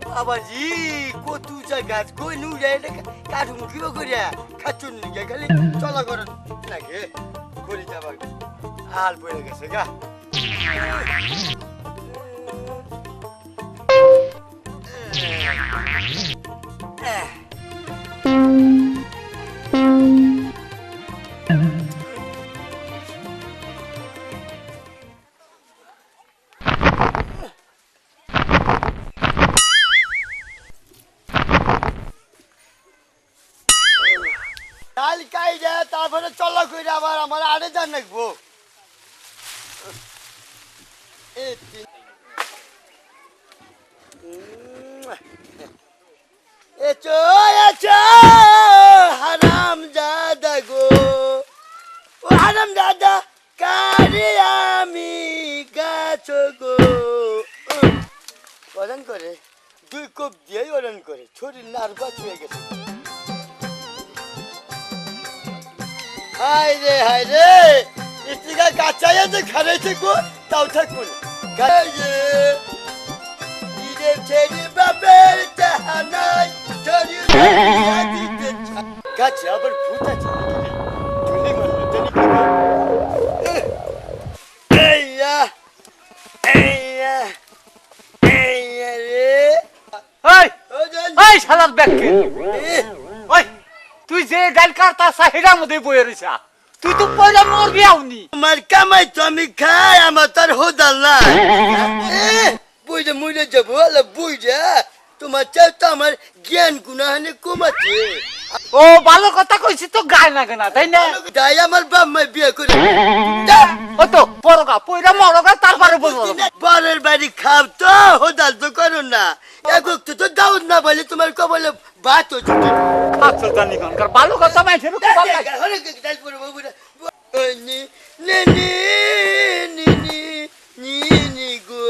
বাবাজি কত গাছ কই নু যায় কাঠুম কিবা করিয়া খাচ্ছুন নিগে খালি চলা করেন নাকি করি যাবার হাল পড়ে গেছে গা কাই যায় তারপরে চলা কইরা আবার আমার আড়ে যান নাকবো এচো এচো হারাম জাদা গো ও হারাম জাদা কারে আমি গাছ গো ওরন করে দুই কোপ দিয়ে ওরন করে শরীর নার্ভাস হয়ে গেছে হায় রে ইস্তিকা কাচাইয়া যে খারাইছে গো তাও থাকুন গায়ে ইরে ছেড়ে বাবের জাহানাই চরি দিতে গাছে আবার ভূত আছে চলে মারলো জানি কি এইয়া এইয়া এইয়া রে এই শালার ব্যাককে ওই তুই যে ডাল কাটতা সাহিরার মধ্যে বয়ে রইছা তুই তো পয়লা মরবি আউনি আমার কামাই তো আমি খাই আমার তার হোদাল না বুঝে মুড়ে যাবো আলা বুঝে তোমার চাও তো আমার জ্ঞান গুনাহানে কমাচ্ছে ও ভালো কথা কইছি তো গায় না কেনা তাই না তাই আমার বাপ মা বিয়ে করে ও তো পরগা পয়লা মরগা তারপরে বলবো পরের বাড়ি খাও তো হোদাল তো করো না এক তো দাউদ না বলে তোমার কবলে বাত হচ্ছে আচ্ছা জানি কোনকার ভালো কথা মাইছে রুকু ভালো লাগে হরে কে ডাল পড়ে বাবু নি নি নি নি নি নি নি গো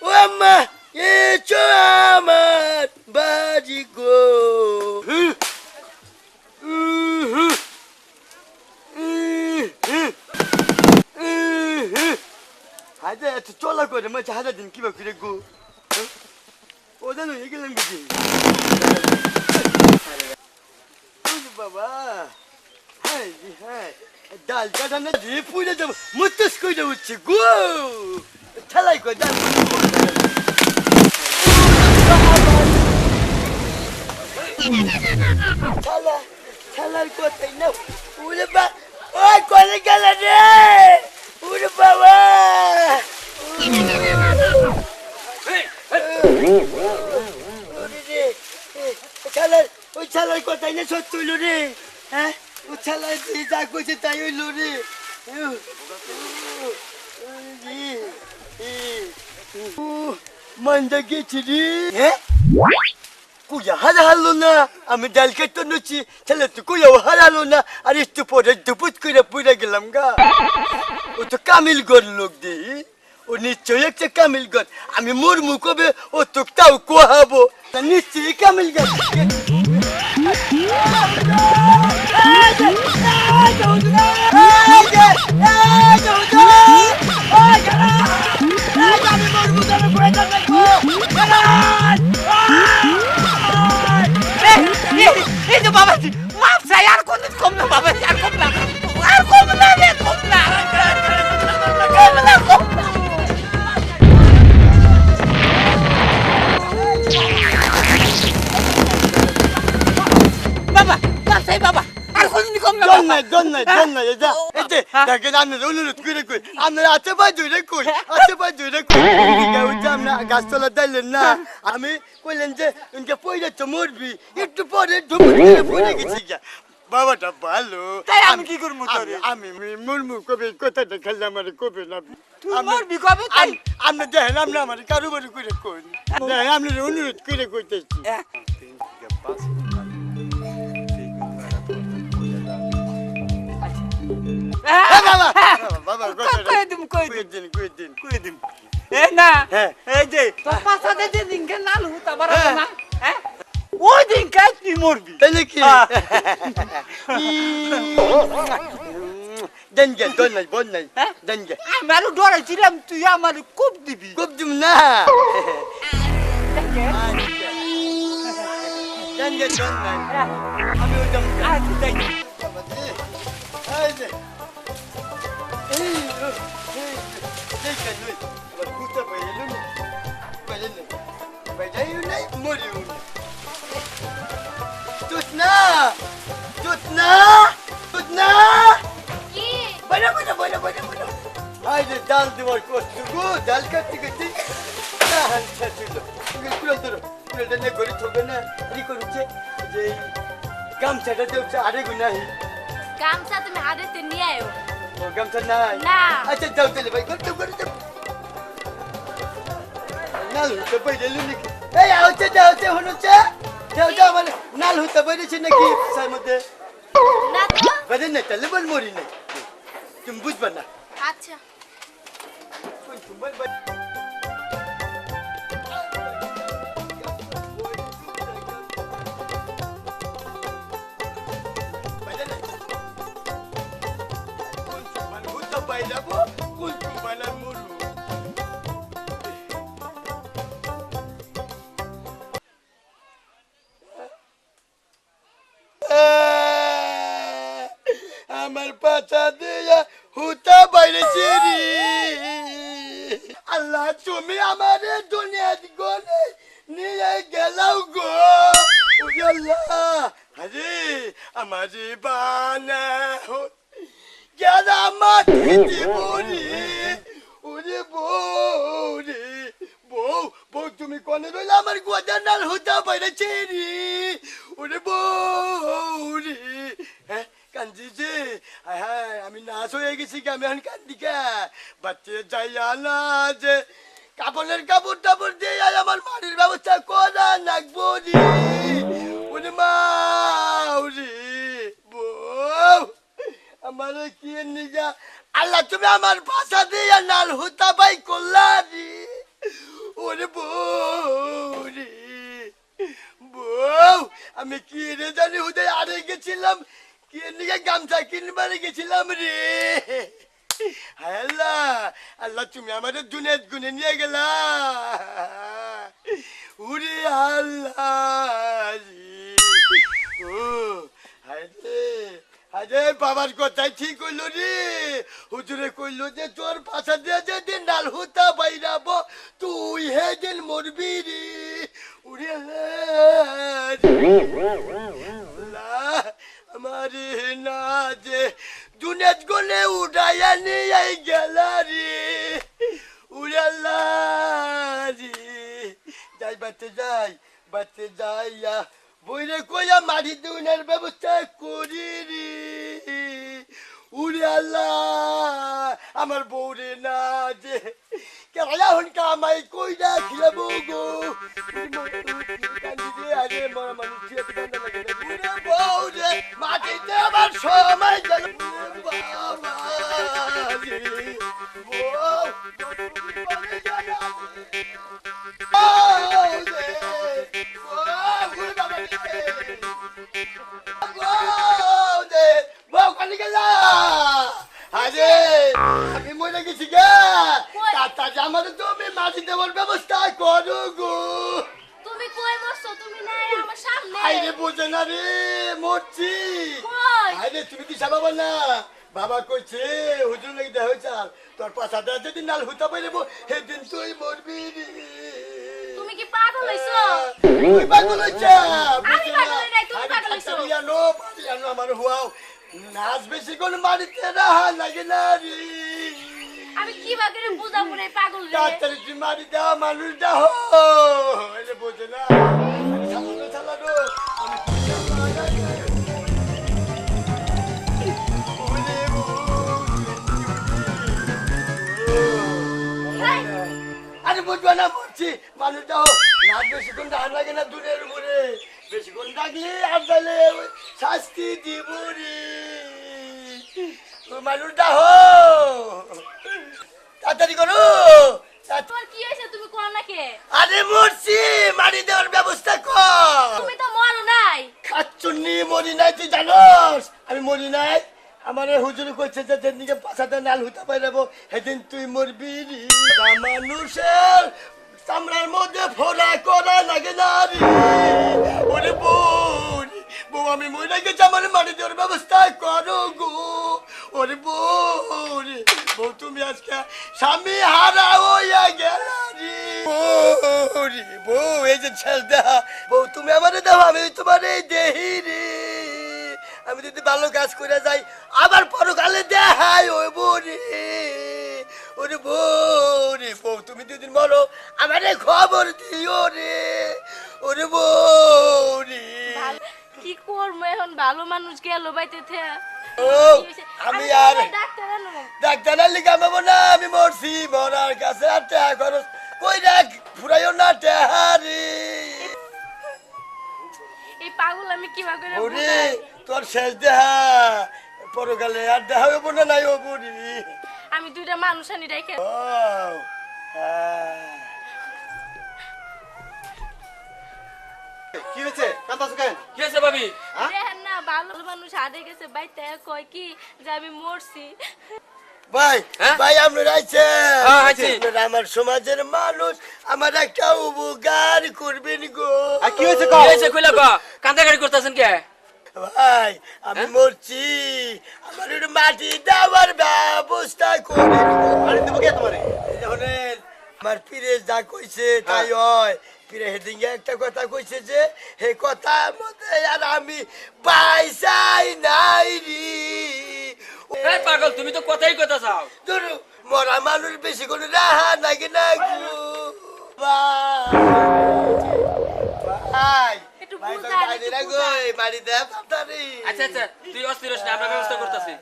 ও আম্মা এ চো আমার বাজি গো হায়দা এত চলা করে মাঝে হাজার দিন কিবা করে গো ও জানো এগুলো বুঝি বাবা হ্যাঁ হ্যাঁ ডাল কাটা না দিয়ে পুড়ে যাবো মুতস করে উঠছে গো ঠেলাই করে ডাল ঠেলা ঠেলার কথাই না উড়ে বা ওই করে গেল রে উড়ে বাবা ছালার ওই ছালার কথাই না সত্য হইল রে হ্যাঁ ও ছালার যা কইছে তাই হইল রে মন্দা গেছি রে হ্যাঁ কুয়া হারালো না আমি ডাল কেটে নছি ছেলে তো কুয়াও হারালো না আর একটু পরে দুপুত করে পুড়ে গেলাম গা ও তো কামিল গর লোক দি ও নিশ্চয়ই একটা কামিল গর আমি মুরমু কবে ও তো তাও কোহাবো নিশ্চয়ই কামিল গর এই যে বাবাজি মাপ চাই আর কোন কম না বাবাজি আর কম না আর কম না রে কম না কম না কম না বাবা মাপ চাই বাবা আর কোন কম না দন না যা এতে দেখেন আমি অনুরোধ করে কই আমরা আছে বাজু রে কই আছে বাজু রে কই গাউতে আমরা গাছতলা দিলেন না আমি কইলেন যে ইনকে পয়লা তো মরবি একটু পরে ঢুকে পড়ে গেছি গা বাবাটা ভালো তাই আমি কি করব তোরে আমি মুরমু কবে কথাটা খেললাম আমার কবে না তুই মরবি কবে তাই আমরা দেখেন আমরা আমার কারোবারি করে কই আমি অনুরোধ করে কইতেছি বাবা কই দিম এ না এই যে তোর পাছাতে যে দিনকে নাল হুতা বাড়া না হ্যাঁ ওই দিন কাজ তুই মরবি তাই নাকি দেনগে দোন নাই বোন নাই দেনগে আমি আরো ডরাইছিলাম তুই আমার কোপ দিবি খুব দিম না দেনগে দোন নাই আমি ওই দম আচ্ছা তাই এই যে এই দেখে নই কুতা বাইরে নই বাইরে নই বাইরে নই মরি তুতনা তুতনা তুতনা কি বাইরে বাইরে বাইরে বাইরে বাইরে আইলে ডাল দেওয়ার কষ্ট গো ডাল কাটতে কাটতে হাল ছাড়ছিল কুড়াল ধরো কুড়ালটা নিয়ে ঘরে থাকবে না কি করছে যে গামছাটা দেওয়া আরে গুনাহি গামছা তুমি হাতে নিয়ে আয়ো ও গামছা নাই না আচ্ছা যাও তাহলে ভাই করতে করে যাও নাল হতে বাইরে নাকি এই আওতে যাওতে হচ্ছে যাও যাও মানে নাল হতে বাইরেছে নাকি সার মধ্যে না তো বাইরে না তাহলে বল মরি নাই তুমি বুঝবা না আচ্ছা কোন তোমার বাড়ি বাইরে না কোন তোমার হতে বাইরে কোন তোমার মরু আমার পাছা দিয়া হুতা বাইরেছে রে আল্লাহ তুমি আমারে দুনিয়াত গনে নিয়ে গেলাও গো ওরে আল্লাহ আরে আমারে বানা গেলা মাটি দিবরি ওরে বউ রে বউ বউ তুমি কোনে রইলা আমার গোদা নাল হুতা বাইরেছে রে ওরে বউ রে হ্যাঁ কান্দি যে হ্যাঁ আমি নাচ হয়ে গেছি কি আমি এখন কান্দি কে বাচ্চা যাইয়া না যে কাপড়ের কাপড় টাপড় দিয়ে আমার মাটির ব্যবস্থা করা নাকবো রে ওরে মা রে বউ আমার কি নিজা আল্লাহ তুমি আমার ভাষা দিয়ে নাল হুতা বাই করলা রে ওরে বউ রে বউ আমি কি রে জানি হুদে আরে গেছিলাম কি নিয়ে গামছা কিনবারে গেছিলাম রে আল্লাহ আল্লাহ তুমি আমাদের দুনিয়াত গুনে নিয়ে গেলা উরে আল্লাহ ও হায়রে আরে বাবার কথাই ঠিক হইলো রে হুজুরে কইলো যে তোর পাশা দিয়ে যেদিন ডাল হুতা বাইরাবো তুই হেদিন মরবি রে উরে আল্লাহ আমারে না যে দুনিয়াত গলে উড়াইয়া নিয়ে গেলা রে উরে আল্লাহ রে যাই বাতে যাইয়া বইরে কইয়া মাটি দুনের ব্যবস্থা করি রে উরে আল্লাহ আমার বউরে না যে কেলা হন কামাই কইরা খিলাবো গো আরে মরা মানুষ বউরে মাটিতে আমার সময় গেল বাবা রে আমি মরে গেছি গে আমার তুমি মাটি দেওয়ার ব্যবস্থা করো গো তুমি কই বসছো তুমি নাই আমার সামনে আইরে বোঝে না রে মরছি কই আইরে তুমি কি বাবা না বাবা কইছে হুজুর লাগি দেহ চাল তোর পাছাটা যেদিন নাল হুতা পাইলেবো সেদিন তুই মরবি রে তুমি কি পাগল হইছো তুই পাগল হইছা আমি পাগল হই নাই তুমি পাগল হইছো পাগল আমার হুয়াও নাচ বেশি কোন মারিতে রাহা লাগে না রে আমি কি বাগরে বুঝাবো রে পাগল রে ডাক্তার তুই মারি দেওয়া মানুষ দেহ এলে বোঝে না চালানো আরে বুঝবা না বলছি মানুষ দেহ নাচ বেশিক্ষণ ডাক লাগে না দূরের উপরে বেশিক্ষণ ডাকলে আর তাহলে শাস্তি দিব রে মানুষ দেহ তাড়াতাড়ি করো তোমার কি হইছে তুমি কোন নাকি আরে মরছি মারি দেওয়ার ব্যবস্থা কর তুমি তো মরি নাই তুই জানোস আমি মরি নাই আমার হুজুর কইছে যে যেদিনকে পাছাতে নাল হইতে পারবো সেদিন তুই মরবি রে মানুষের চামড়ার মধ্যে ফোড়া করা লাগে না রে ওরে বউ বউ আমি মরে গেছি আমার মাটি দেওয়ার ব্যবস্থা করো গো ওরে বউ রে বউ তুমি আজকে স্বামী হারা হইয়া গেল রে বউ রে বউ এই যে ছেল দেহা বউ তুমি আমারে দাও আমি তোমার এই দেহি রে আমি যদি ভালো কাজ করে যাই আবার পরকালে দেখাই ওই বউ রে ওরে বউ রে বউ তুমি দুদিন মরো আমারে খবর দিও রে ওরে বউ রে কি করবো এখন ভালো মানুষ গেল বাইতে ও আমি আর ডাক্তার আনো ডাক্তার লিখা পাবো না আমি মরছি মরার কাছে আর টাকা খরচ কই রাখ ফুরাইও না টাহারি এই পাগল আমি কিবা করে ওরে বুঝাই? তোর শেষ দেহা পরকালে আর দেখা হইব না নাই ও বুড়ি আমি দুইটা মানুষ আনি রেখে ও কি হয়েছে কান্দাছো কেন? কি হয়েছে ভাবি? দেখেন না ভালো মানুষ হাতে গেছে বাইতে কয় কি যে আমি মরছি ভাই হ্যাঁ? ভাই আমরা আইছে হ্যাঁ, আইছি। আমার সমাজের মানুষ আমার একটা উপকার করবেন গো আর কি হয়েছে কি কও? হয়েছে কইলা ক? কান্দাকাটি করতেছেন কে? ভাই আমি মরছি আমার একটু মাটি দেওয়ার ব্যবস্থা করেন গো বাড়ি দেবো কে তোমারে? শোনেন, আমার পীরে যা কইছে তাই হয় পীরে হেদিকে একটা কথা কইছে যে হে কথার মধ্যে আর আমি পাইসাই নাই রে এই পাগল তুমি তো কথাই কথা চাও। ধরু মরা মানুষ বেশি করে রাহা নাকি না গো ভাই একটু ভাই তো বুঝান, গাড়ি একটু না গো বুঝান। এই বাড়ি দেব তাড়াতাড়ি আচ্ছা আচ্ছা তুই অস্থির হোস না, আমরা ব্যবস্থা করতেছি।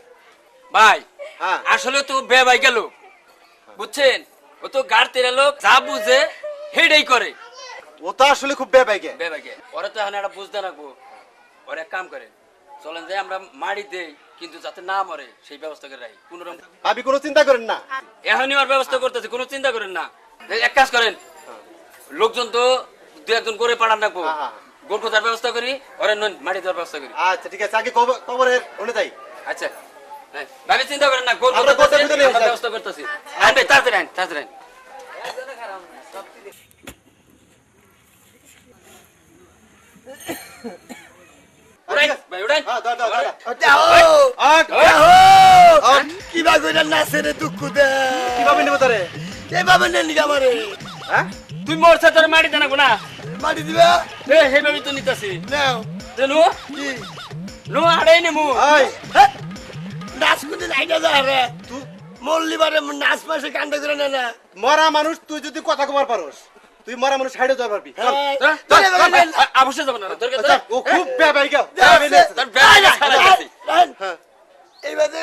ভাই হ্যাঁ। আসলে তো বেবাই গেল বুঝছেন, ও তো গাড় তেরা লোক যা বুঝে হেডেই করে ও তো আসলে খুব বেবাইকে। বেবাইকে। ওরা তো এখন একটা বুঝতে রাখবো। ওরা এক কাম করে চলেন যাই আমরা মারি দেই কিন্তু যাতে না মরে সেই ব্যবস্থা করে রাখি কোন রকম। ভাবি কোনো চিন্তা করেন না। এখনই ওর ব্যবস্থা করতেছি, কোনো চিন্তা করেন না। এই এক কাজ করেন, লোকজন তো দু একজন করে পাঠান রাখবো, হ্যাঁ, হ্যাঁ। গোল খোঁজার ব্যবস্থা করি, ওরা মারি দেওয়ার ব্যবস্থা করি। আচ্ছা ঠিক আছে, আগে কবরের ওনে যাই। আচ্ছা হ্যাঁ, ভাবি চিন্তা করেন না, গোল আমরা খোঁজার গোটা ভিতরে নিয়ে যাই। ব্যবস্থা করতেছি। আন ভাই তাড়াতাড়ি আন, তাড়াতাড়ি আন। উড়াই, ভাই উড়াই। হ্যাঁ, দাও, দাও, দাও, দাও। দেখো আট, দেখো কিবা কইরা নাচে রে দুঃখ দে কিভাবে নেবো তোরে? এভাবে নেন নি আমারে হ্যাঁ? তুই মোর সাথে মারি দেনা না, মাটি দিবা সেইভাবে তো নিতেছি। নাও নো কি নো আড়াই নেমু। এই, হ্যাঁ, নাচ করতে নাইটা যা রে তুই মল্লিবারে নাচ পাশে কান্ড করে না না মরা মানুষ তুই যদি কথা কবার পারোস, তুই মরা মানুষ সাইডে যাবার পারবি। চল। অবশ্যই যাবো না, দরকার আচ্ছা, ও খুব বেবাইকে। এইবারে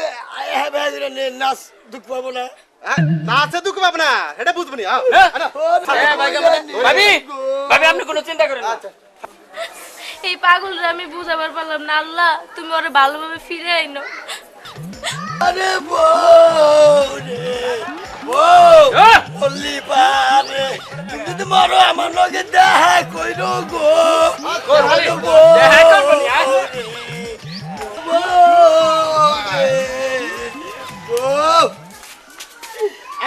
নাচ দুঃখ পাবো না না আছে দুঃখ পাবো না, এটা বুঝবো নি। ভাবি ভাবি আপনি কোনো চিন্তা করেন না। আচ্ছা এই পাগলরে আমি বুঝাবার পারলাম না আল্লাহ তুমি ওরে ভালোভাবে ফিরে আইনো আরে বউ রে বউ হ্যাঁ? মল্লি পারে তুমি যদি মরো আমার লগে দেখা কইরো গো করবো নি। দেখা করবো নি, আয়।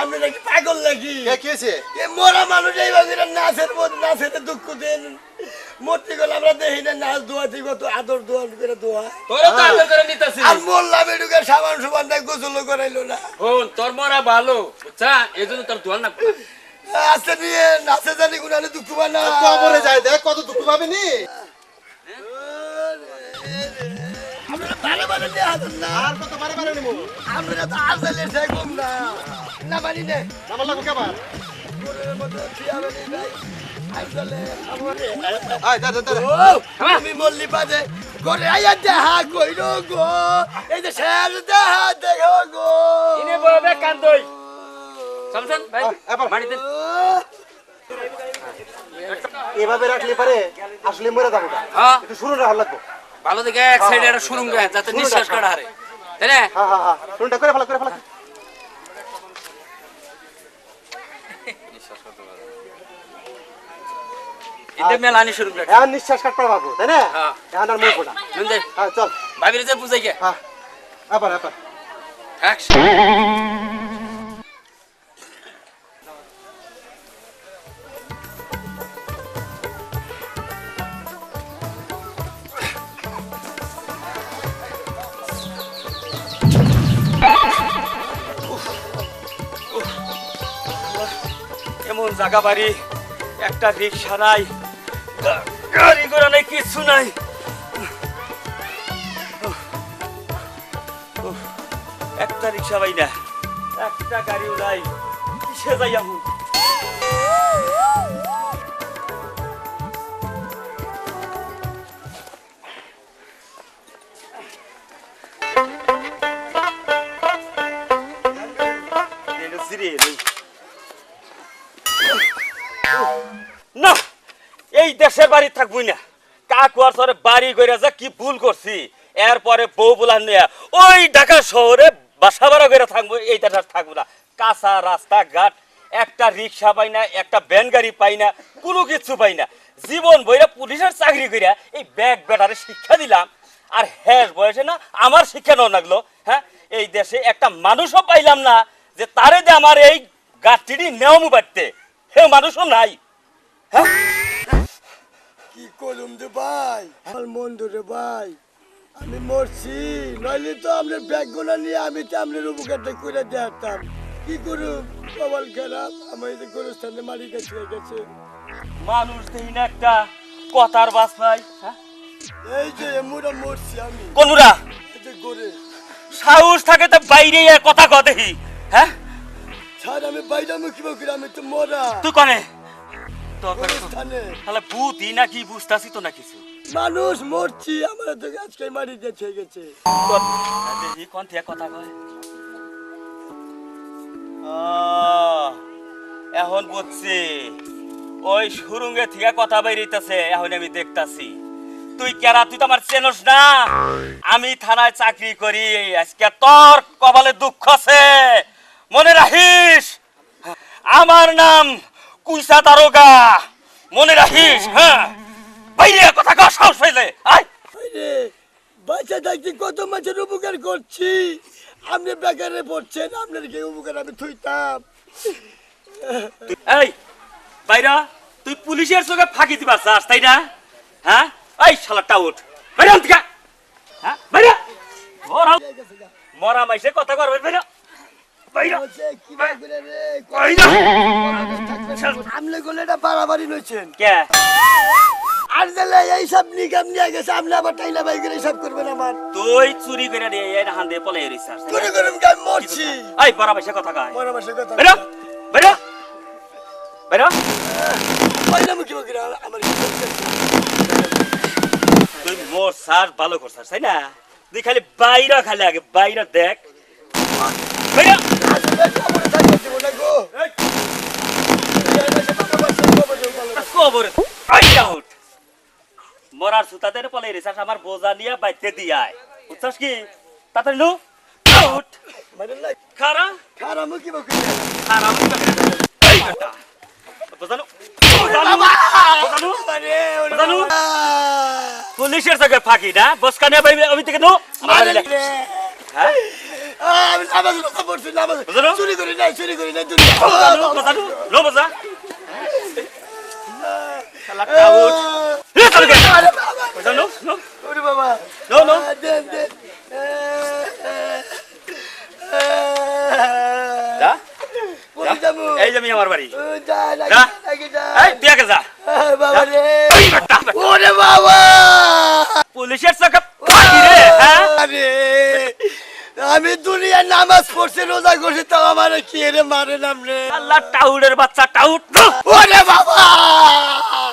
আমি নাকি পাগল নাকি কি হয়েছে? এ মরা মানুষ এইভাবে নাচের মধ্যে নাচেতে দুঃখ দেন মূর্তি গেলে আমরা দেখি না নাচ দোয়া ঠিক মতো আদর দোয়া করে দোয়া তোরা তো আদর করে নিতেছি। আর মোল্লা বেডুকে সাবান সুবান দেখ গোসল করাইলো না শোন, তোর মরা ভালো বুঝছা, এই জন্য তোর দোয়ার না। আস্তে নিয়ে নাচে জানি গুনালে দুঃখ পায় না কবরে যায় দেখ কত দুঃখ পাবে নি। আমরা ভালো ভালো নিয়ে হাজার না আর কত মারে মারে নিবো। আমরা তো আসলে সে কম না না মানি নে আমার লাগো কেবার। ঘরের মধ্যে ফিয়াবে নেই ভাই আসলে আমারে আয় দা দা দা। তুমি মল্লি বাজে ঘরে আইয়া দেখা কইরো গো এই যে শেষ দেখা দেখো গো ইনে বলবে কান্দই সমসন ভাই এবার। মারি দেন। এভাবে রাখলে পারে আসলে মরে যাবো না। হ্যাঁ একটু শুরু রাখা লাগবো। ভালো দেখে এক সাইডে একটা শুরুম গায় যাতে নিঃশ্বাস কাটা হারে, তাই না? হ্যাঁ হ্যাঁ হ্যাঁ, শুরুটা করে ফেলা করে ফেলা। এতে মেলানি শুরু করে এখন নিঃশ্বাস কাটতে পারবো তাই না হ্যাঁ। এখন আর মরবো না নুন দে হ্যাঁ চল ভাবিরে যে বুঝাই গে হ্যাঁ আবার আবার অ্যাকশন এমন জায়গা বাড়ি একটা রিক্সা নাই গাড়ি ঘোড়া নাই কিছু নাই একটা রিক্সা পাই না একটা গাড়িও নাই কিসে যাই এখন না এই দেশের বাড়ি থাকবই না কাকুয়ার সরে বাড়ি করে যা কি ভুল করছি এরপরে বউ বুলান নিয়ে ওই ঢাকা শহরে বাসা ভাড়া করে থাকবো এই দেশে থাকবো না কাঁচা রাস্তাঘাট একটা রিক্সা পাই না একটা ভ্যান গাড়ি পাই না কোনো কিছু পাই না জীবন বইরা পুলিশের চাকরি করিয়া এই ব্যাগ বেটারে শিক্ষা দিলাম আর হ্যাঁ বয়সে না আমার শিক্ষা নেওয়া লাগলো হ্যাঁ এই দেশে একটা মানুষও পাইলাম না যে তারে যে আমার এই গাছটি নেওয়ামু বাড়তে হে মানুষও নাই হ্যাঁ কি করুম রে ভাই আমার বন্ধু রে ভাই আমি মরছি নইলে তো আপনার ব্যাগ গোনা নিয়ে আমি তো আপনার উপকারটা করে দিতাম কি করুম কপাল খারাপ আমার এই গোরস্থানে মারি গেছে মানুষ দেখি না একটা কথার বাস ভাই হ্যাঁ এই যে মুরা মরছি আমি কোনুরা এই যে গরে সাহস থাকে তো বাইরে এ কথা কয় দেখি হ্যাঁ স্যার আমি বাইরে মুখি বকরি আমি তো মরা তুই কনে তোর কাছে তো- গোরস্থানে তাহলে ভূতি নাকি বুঝতাছি তো না কিছু মানুষ মরছি আমার তো আজকে মারি গেছে দেখি কোন থেকে কথা কয় এখন বুঝছি ওই সুরঙ্গে থেকে কথা বেরিতেছে এখন আমি দেখতাছি তুই কেরা তুই তো আমার চেনস না আমি থানায় চাকরি করি আজকে তোর কপালে দুঃখ আছে মনে রাখিস আমার নাম কুইসা দারোগা মনে রাখিস হ্যাঁ বাইরে কথা কর সাহস পাইলে আয় রে বাচ্চা থাকতে কত মাছের উপকার করছি আপনি বেকারে পড়ছেন আপনার কি উপকার আমি থুইতাম এই বাইরা তুই পুলিশের চোখে ফাঁকি দিবা চাস তাই না হ্যাঁ এই শালাটা উঠ বাইরে থেকে হ্যাঁ বাইরে মরা মাইসে কথা করবে বাইরে বাইরে কি ভাই করে রে বাইরে আমলে গলে এটা বাড়াবাড়ি নইছেন কে আর দিলে এইসব নিকাম নিয়ে গেছে আপনি আবার টাইলা বাই করে সব করবেন আমার তুই চুরি করে দিয়ে এই হান দিয়ে পলাই রিসার্চ করে করে আমি মরছি এই মরা মাইসে কথা কয় মরা মাসে কথা বাইরে বাইরে বাইরে বাইরে মুখি বকরি আমার কি করছে তুই মোর সার ভালো করছাস তাই না তুই খালি বাইরে খালি আগে বাইরে দেখ বাইরে আসলে খবরে থাকতে দেব না গো কবর আইয়া উঠ মরার সুতাদের পলে রিসার্চ আমার বোঝা নিয়ে বাইতে দিয়ায় বুঝছস কি তাতে লু উঠ মানে না খারা খারাপ মুখি বকরি খারা এই কথা বোঝানো বোঝানো মানে বোঝানো পুলিশের সঙ্গে ফাঁকি না বসকানে আমি থেকে নো হ্যাঁ আমি নামাজ রোজা পড়ছি নামাজ বুঝলো? চুরি করি নাই বোঝানো বোঝানো নো বোঝা শালাটা উঠ এ চল গে বোঝানো নো ওরে বাবা নো নো দেন দেন যা পড়ে যাবো এই যে আমি আমার বাড়ি যা যা। লাগে যা এই তুই আগে যা বাবা রে এই বেটা, ওরে বাবা পুলিশের সঙ্গে ফাঁকি রে হ্যাঁ আরে আমি দুনিয়ার নামাজ পড়ছি রোজা করছি তাও আমার কি রে মারে নাম রে আল্লাহ টাউডের বাচ্চা টাউট ওরে বাবা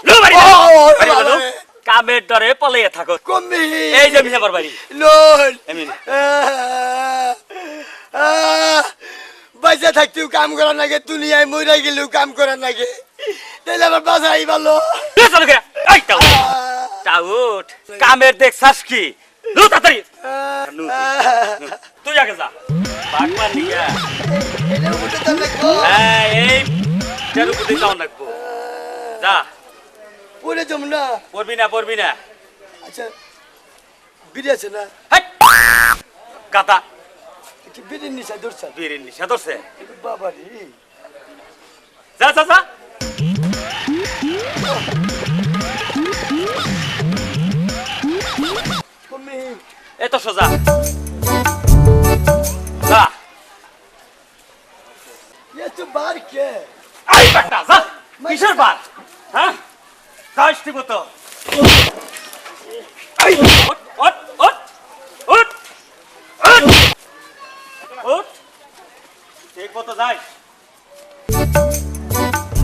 নো বাড়ি ও, ওরে বাড়ি বাবা বলো। রে। কামের ডরে পলাইয়া থাকো কমবি এই যে আমি আমার বাড়ি লোন এমনি বাইসা থাকতেও কাম করা নাগে দুনিয়ায় মইরা গেলেও কাম করা নাগে তাইলে আমার বাসাই ভালো এ চল গে এই টাউট টাউট কামের দেখছাস কি নো তাড়াতাড়ি নু, তুই আগে যা বাগমান নিয়া এটা উঠে তো লাগবো হ্যাঁ এই তেরো কোটি যাও লাগবো যা পরে যাবো না। পড়বি না পড়বি না। আচ্ছা বিড়ি আছে না? হাট! গাদা একটু বিড়ির নিশা ধরছেন? বীরের নিশা ধরছে। বাবা রে, যা যা যা। তুমি এই তো সোজা যা। এত বার কে? আই বেটা যা। কিসের বার? হ্যাঁ যাস ঠিক মতো। এই ওঠ ওঠ ওঠ ওঠ ওঠ ওঠ ঠিক মতো যাই।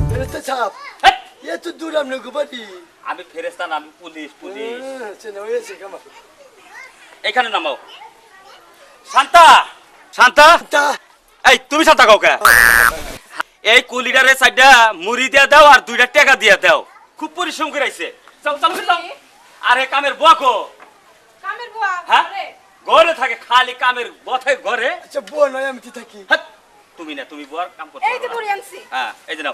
ফেরেস্তা সাহেব, হেট! এত দূর আপনি গোবারি? আমি ফেরেস্তা না, আমি পুলিশ পুলিশ। চেনা হয়েছে কেমন? এখানে নামাও। শান্তা শান্তা, তা এই তুমি শান্তা কাউকে এই কুলিডারে সাইডা মুড়ি দিয়া দাও আর 2টা টাকা দিয়া দাও। খুব পরিশ্রম করাইছে। যাও যাও যাও। আরে কামের বুয়া কো? কামের বুয়া হ্যাঁ ঘরে থাকে, খালি কামের বথে ঘরে। আচ্ছা বল নয় আমি কি থাকি? হাট! তুমি না, তুমি বুয়ার কাম করতে এই যে পারো বুড়ি না। আনছি। হ্যাঁ এই যে নাও,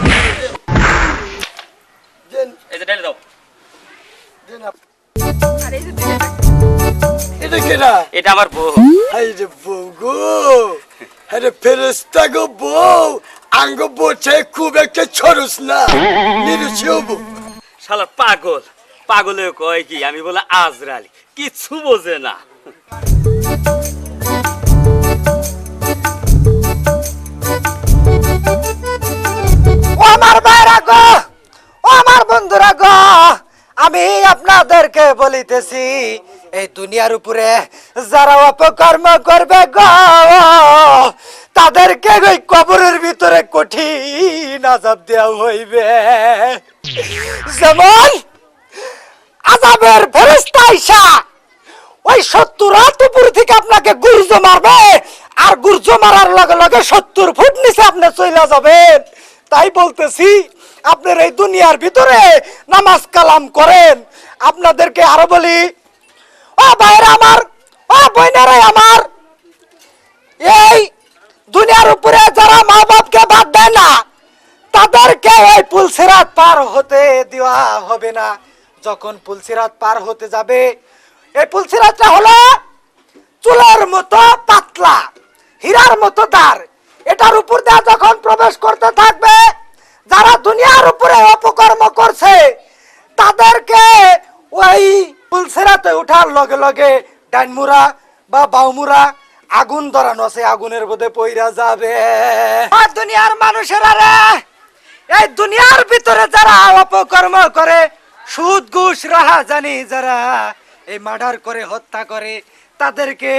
দেন এই যে ঢেলে দাও। দেন আর এই যে দুইটা এটা কেনা? এটা আমার বউ। হাই রে বউ গো, আরে ফেরেস্তা গো বউ, আঙ্গ বোঝে খুব একটা ছড়স না, নিরুচিও বউ। শালা পাগল, পাগলে কয় কি আমি বলে আজরালি, কিচ্ছু বোঝে না। ও আমার ভাইরা গো, ও আমার বন্ধুরা গো, আমি আপনাদেরকে বলিতেছি এই দুনিয়ার উপরে যারা অপকর্ম করবে গো, তাদেরকে ওই কবরের ভিতরে কঠিন আযাব দেওয়া হইবে। যেমন আযাবের ফেরেশতা আইসা ওই 70 রাত উপর থেকে আপনাকে গুরজো মারবে, আর গুরজো মারার লগে লগে 70 ফুট নিচে আপনি চলে যাবেন। তাই বলতেছি আপনার এই দুনিয়ার ভিতরে নামাজ কালাম করেন। আপনাদেরকে আরো বলি, ও ভাইরা আমার, ও বোনেরা আমার, এই দুনিয়ার উপরে যারা মা বাপকে বাদ দেয় না, তাদেরকে এই পুলসিরাত পার হতে দেওয়া হবে না। যখন পুলসিরাত পার হতে যাবে, এই পুলসিরাতটা হলো চুলের মতো পাতলা, হীরার মতো দার। এটার উপর দিয়ে যখন প্রবেশ করতে থাকবে, যারা দুনিয়ার উপরে অপকর্ম করছে তাদেরকে ওই পুলসিরাতে উঠার লগে লগে ডাইনমুরা বা বাউমুরা আগুন ধরানো আছে, আগুনের মধ্যে পইরা যাবে। আর দুনিয়ার মানুষেরা রে, এই দুনিয়ার ভিতরে যারা অপকর্ম করে, সুদ ঘুষ রাহাজানি যারা এই মার্ডার করে হত্যা করে, তাদেরকে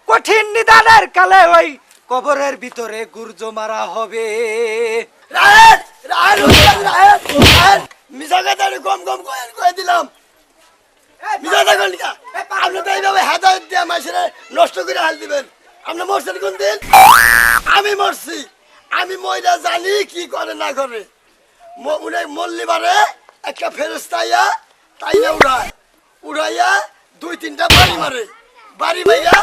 কঠিন নিদানের কালে ওই কবরের ভিতরে গুরজো মারা হবে। রাহেন রাহেন রাহেন রাহেন, মিছা কথা কম কম কয়ে দিলাম। মিছা কথা কন না, আপনি তো এইভাবে হেদায়েত দিয়ে মাসের নষ্ট করে হাল দিবেন। আপনি মরছেন কোন দিন? আমি মরছি, আমি মইরা জানি কি করে না করে। উনি মল্লিবারে একটা ফেরেস্তাইয়া তাই না উড়াইয়া 2-3টা বাড়ি মারে, বাড়ি মাইয়া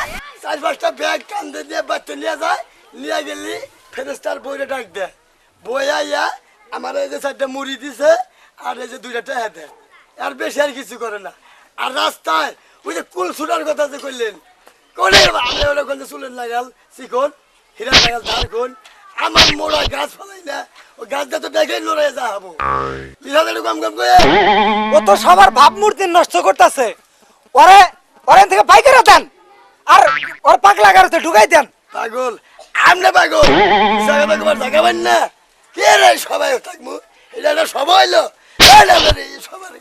4-5টা ব্যাগ কান্দে দিয়ে বাচ্চা নিয়ে যায়, নিয়ে গেলি ফেরেস্তার বইরে ডাক দেয়, বই আইয়া আমার এই যে 4টা মুড়ি দিছে আর এই যে 2টা টাকা দেয়, আর বেশি আর কিছু করে না। আর রাস্তায় ওই যে কুল ছুটার কথা যে করলেন, কোনে আমি ওটা কোন চুলের লাগাল চিকন, হীরা লাগাল ধার কোন, আমার মোড়া গাছ ফলাই না, ওই গাছটা তো দেখে লড়াই যা হবো। মিশাতে কম কম করে ও তো সবার ভাবমূর্তি নষ্ট করতেছে। ওরে ওরে থেকে বাই করে দেন, আর ওর পাগলা গাড়িতে ঢুকাই দেন। পাগল আমনে পাগল, মিশা কথা কবার জাগাবেন না। কে রে সবাই থাকবো, এটা সবাই হইলো, সবার